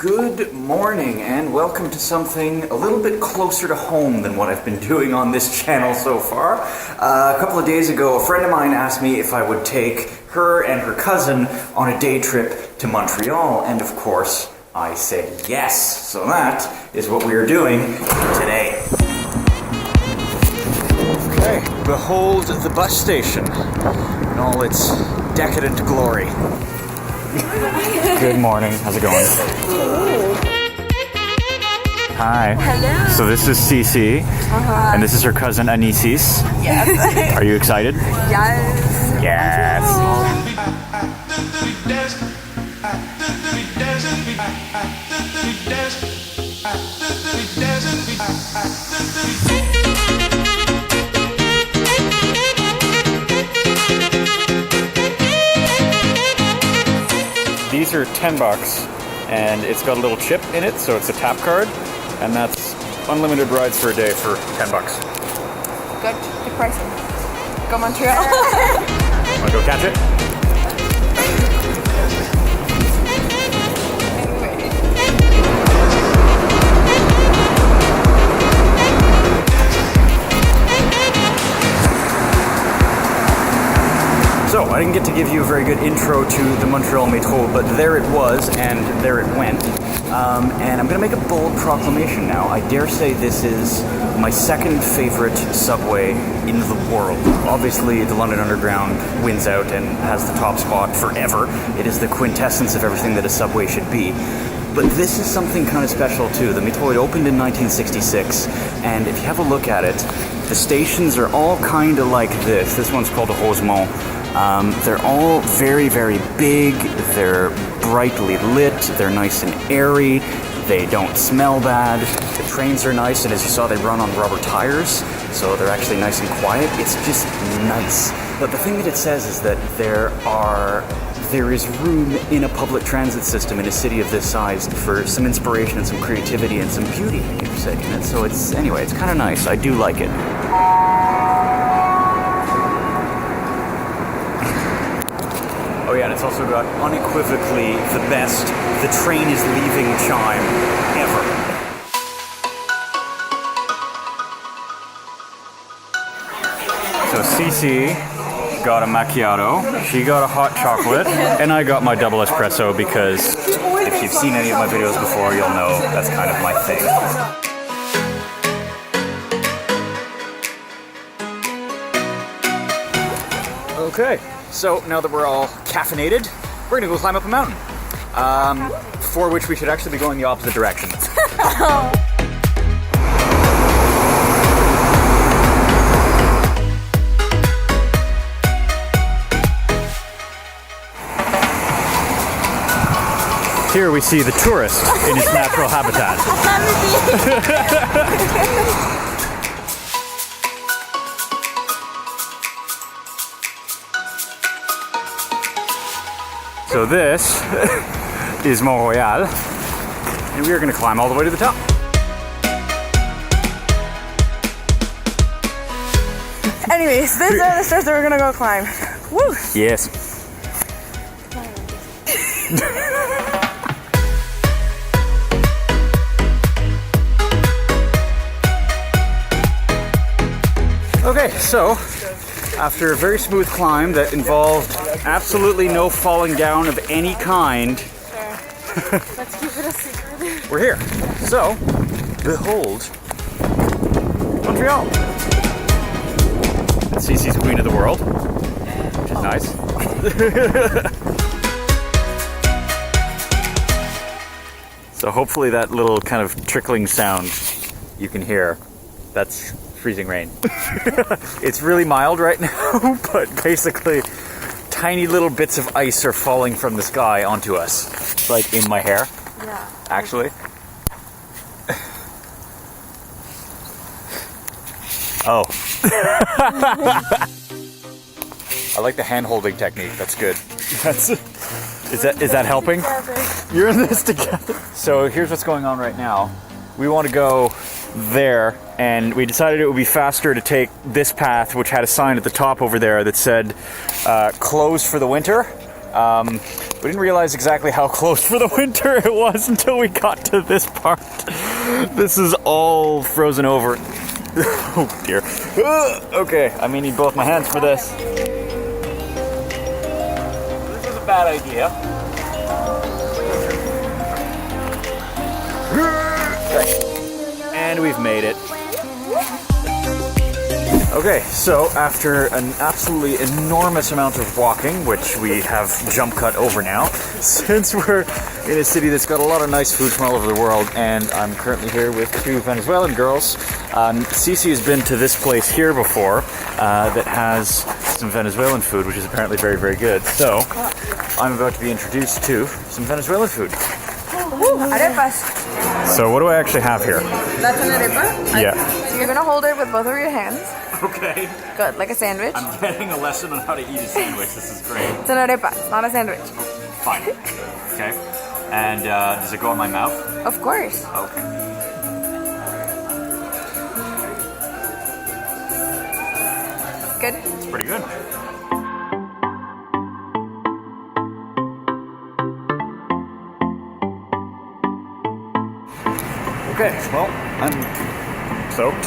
Good morning and welcome to something a little bit closer to home than what I've been doing on this channel so far. A couple of days ago, a friend of mine asked me if I would take her and her cousin on a day trip to Montreal, and of course, I said yes. So that is what we are doing today. Okay, behold the bus station in all its decadent glory. Good morning. How's it going? Hi. Hello. So this is Cece, and this is her cousin Anisis. Yes. Are you excited? Yes. Yes. These are $10, and it's got a little chip in it, so it's a tap card, and that's unlimited rides for a day for $10. Good pricing. Go Montreal. Wanna go catch it? So, I didn't get to give you a very good intro to the Montreal Metro, but there it was, and there it went. And I'm going to make a bold proclamation now. I dare say this is my second favorite subway in the world. Obviously, the London Underground wins out and has the top spot forever. It is the quintessence of everything that a subway should be. But this is something kind of special too. The Metro, it opened in 1966, and if you have a look at it, the stations are all kind of like this. This one's called a Rosemont. They're all very, very big, they're brightly lit, they're nice and airy, they don't smell bad, the trains are nice, and as you saw, they run on rubber tires, so they're actually nice and quiet. It's just nice. But the thing that it says is that there is room in a public transit system in a city of this size for some inspiration and some creativity and some beauty, you say. And so it's kind of nice. I do like it. Oh yeah, and it's also got unequivocally the best "the train is leaving" chime ever. So Cece got a macchiato, she got a hot chocolate, and I got my double espresso because if you've seen any of my videos before, you'll know that's kind of my thing. Okay. So now that we're all caffeinated, we're gonna go climb up a mountain, for which we should actually be going the opposite direction. Here we see the tourist in his natural habitat. So this is Montreal, and we are going to climb all the way to the top. Anyways, these are the stairs that we're gonna go climb. Woo! Yes. Okay, so after a very smooth climb that involved absolutely no falling down of any kind, Sure. Let's keep it a secret. we're here. So, behold Montreal. It's Cece's Queen of the World, which is nice. So hopefully that little kind of trickling sound you can hear, that's freezing rain. It's really mild right now, but basically tiny little bits of ice are falling from the sky onto us. Like in my hair. Yeah. Actually. Oh. I like the hand-holding technique. That's good. Is that helping? You're in this together. So here's what's going on right now. We want to go there, and we decided it would be faster to take this path, which had a sign at the top over there that said closed for the winter, We didn't realize exactly how close for the winter it was until we got to this part. This is all frozen over. Oh dear. Okay, I may need both my hands for this. This is a bad idea. And we've made it. Okay, so after an absolutely enormous amount of walking, which we have jump cut over now, since we're in a city that's got a lot of nice food from all over the world, and I'm currently here with two Venezuelan girls. Cece has been to this place here before that has some Venezuelan food, which is apparently very, very good. So I'm about to be introduced to some Venezuelan food. Arepas. So what do I actually have here? That's an arepa. Yeah. So you're gonna hold it with both of your hands. Okay. Good, like a sandwich. I'm getting a lesson on how to eat a sandwich. This is great. It's an arepa, it's not a sandwich. Fine. Okay. And does it go in my mouth? Of course. Okay. Good. It's pretty good. Okay, well, I'm soaked.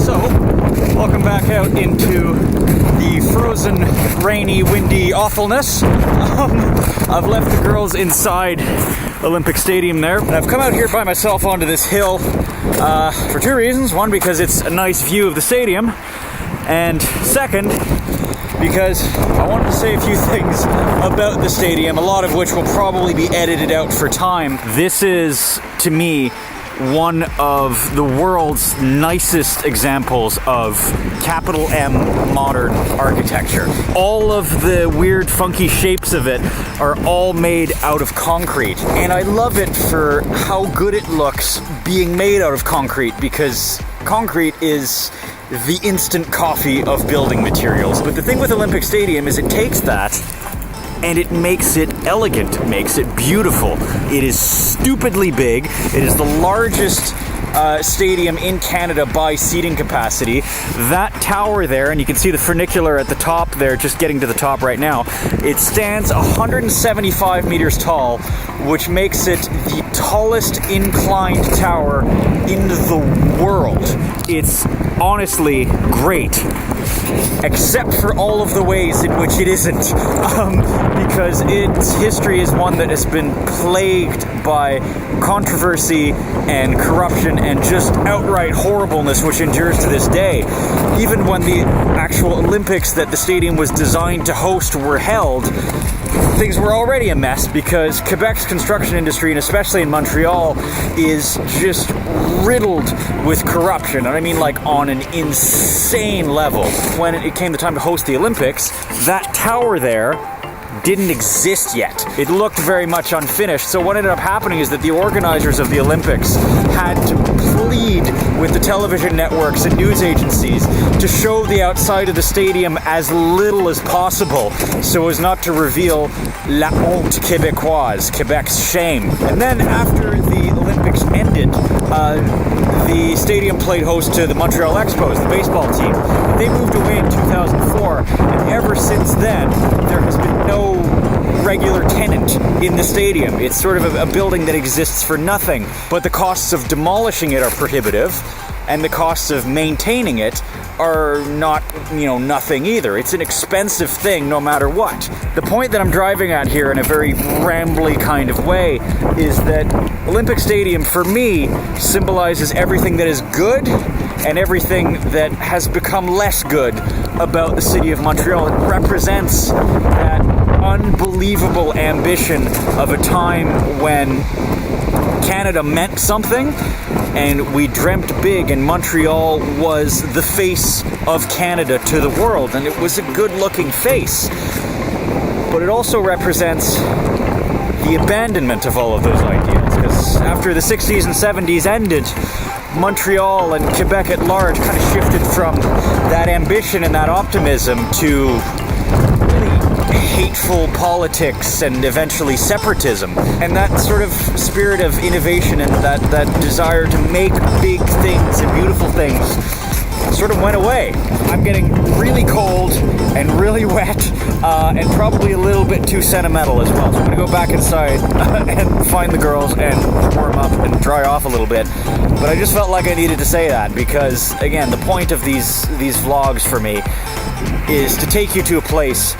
So, welcome back out into the frozen, rainy, windy awfulness. I've left the girls inside Olympic Stadium there, and I've come out here by myself onto this hill for two reasons. One, because it's a nice view of the stadium, and second, because I wanted to say a few things about the stadium, a lot of which will probably be edited out for time. This is, to me, one of the world's nicest examples of capital M modern architecture. All of the weird, funky shapes of it are all made out of concrete. And I love it for how good it looks being made out of concrete, because concrete is the instant coffee of building materials. But the thing with Olympic Stadium is it takes that and it makes it elegant, makes it beautiful. It is stupidly big. It is the largest stadium in Canada by seating capacity. That tower there, and you can see the funicular at the top there, just getting to the top right now, it stands 175 meters tall, which makes it the tallest inclined tower in the world. It's honestly great, except for all of the ways in which it isn't, because its history is one that has been plagued by controversy and corruption and just outright horribleness, which endures to this day. Even when the actual Olympics that the stadium was designed to host were held, things were already a mess, because Quebec's construction industry, and especially in Montreal, is just riddled with corruption. And I mean, like, on an insane level. When it came the time to host the Olympics, that tower there didn't exist yet. It looked very much unfinished. So what ended up happening is that the organizers of the Olympics had to plead with the television networks and news agencies to show the outside of the stadium as little as possible, so as not to reveal la honte québécoise, Quebec's shame. And then after the Olympics ended, the stadium played host to the Montreal Expos, the baseball team. They moved away in 2004, and ever since then, there has been no regular tenant in the stadium. It's sort of a building that exists for nothing, but the costs of demolishing it are prohibitive, and the costs of maintaining it are not, nothing either. It's an expensive thing no matter what. The point that I'm driving at here in a very rambly kind of way is that Olympic Stadium, for me, symbolizes everything that is good and everything that has become less good about the city of Montreal. It represents that unbelievable ambition of a time when Canada meant something, and we dreamt big, and Montreal was the face of Canada to the world, and it was a good-looking face. But it also represents the abandonment of all of those ideals, because after the 60s and 70s ended, Montreal and Quebec at large kind of shifted from that ambition and that optimism to really hateful politics and eventually separatism. And that sort of spirit of innovation and that desire to make big things and beautiful things sort of went away. I'm getting really cold and really wet and probably a little bit too sentimental as well. So I'm going to go back inside and find the girls and warm up and dry off a little bit. But I just felt like I needed to say that because, again, the point of these vlogs for me is to take you to a place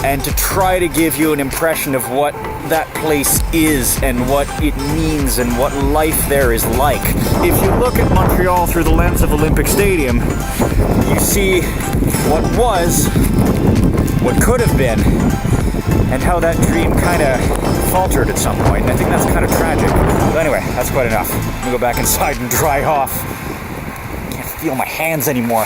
and to try to give you an impression of what that place is and what it means and what life there is like. If you look at Montreal through the lens of Olympic Stadium, you see what was, what could have been, and how that dream kind of faltered at some point. And I think that's kind of tragic. But anyway, that's quite enough. I'm gonna go back inside and dry off. I can't feel my hands anymore.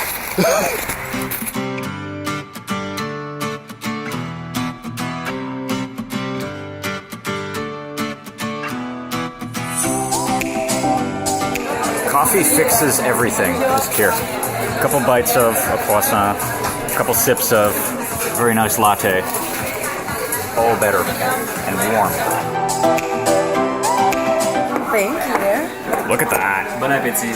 Coffee fixes everything. Just here. A couple bites of a croissant, a couple sips of a very nice latte. All better and warm. Thank you. Look at that. Bon appétit.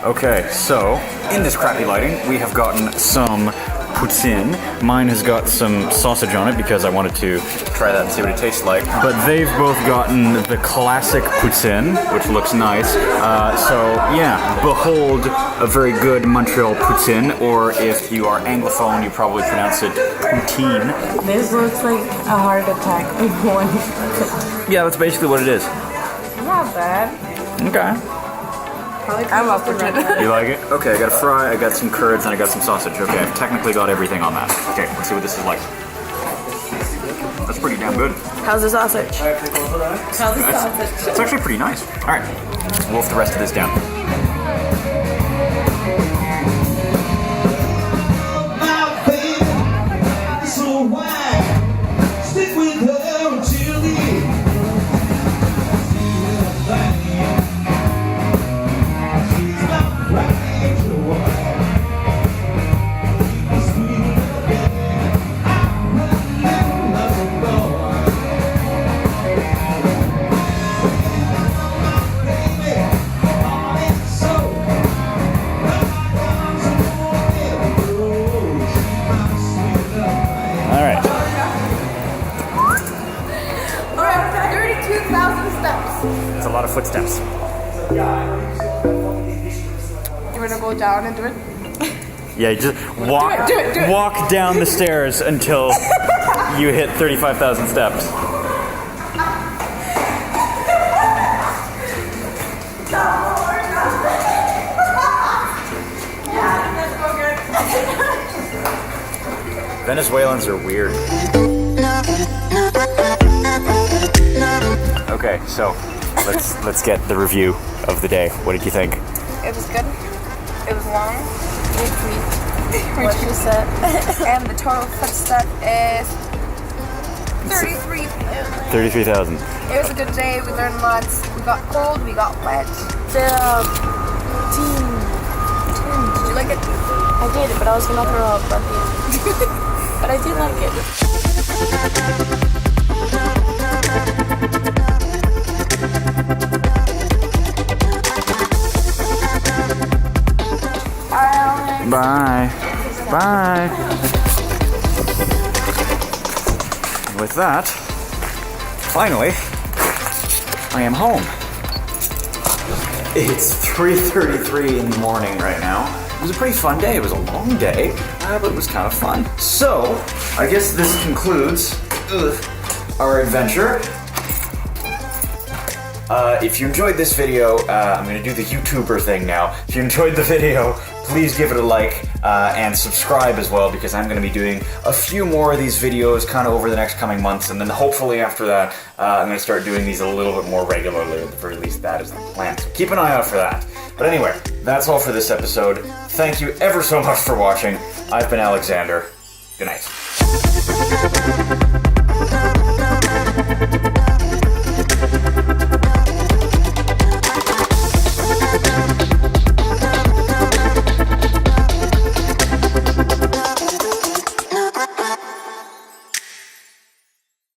Okay, so in this crappy lighting, we have gotten some poutine. Mine has got some sausage on it because I wanted to try that and see what it tastes like. But they've both gotten the classic poutine, which looks nice. So yeah, behold a very good Montreal poutine, or if you are Anglophone, you probably pronounce it poutine. This looks like a heart attack before. Yeah, that's basically what it is. Not bad. Okay. I'm up for it. You like it? Okay, I got a fry, I got some curds, and I got some sausage. Okay, I've technically got everything on that. Okay, let's see what this is like. That's pretty damn good. How's the sausage? It's actually pretty nice. All right, we'll wolf the rest of this down. It's a lot of footsteps. You wanna go down and do it? Yeah, you just walk, do it. walk down the stairs until you hit 35,000 steps. Venezuelans are weird. Okay, so let's get the review of the day. What did you think? It was good. It was long. What you said. And the total footstep is 33,000. 33,000. It was a good day. We learned lots. We got cold. We got wet. The team. Did you like it? I did, but I was gonna throw up at the end. But I did like it. Bye. Bye. And with that, finally, I am home. It's 3:33 in the morning right now. It was a pretty fun day. It was a long day, but it was kind of fun. So, I guess this concludes our adventure. If you enjoyed this video, I'm going to do the YouTuber thing now. If you enjoyed the video, please give it a like and subscribe as well, because I'm going to be doing a few more of these videos kind of over the next coming months, and then hopefully after that, I'm going to start doing these a little bit more regularly. At the very least, that is the plan. So keep an eye out for that. But anyway, that's all for this episode. Thank you ever so much for watching. I've been Alexander. Good night.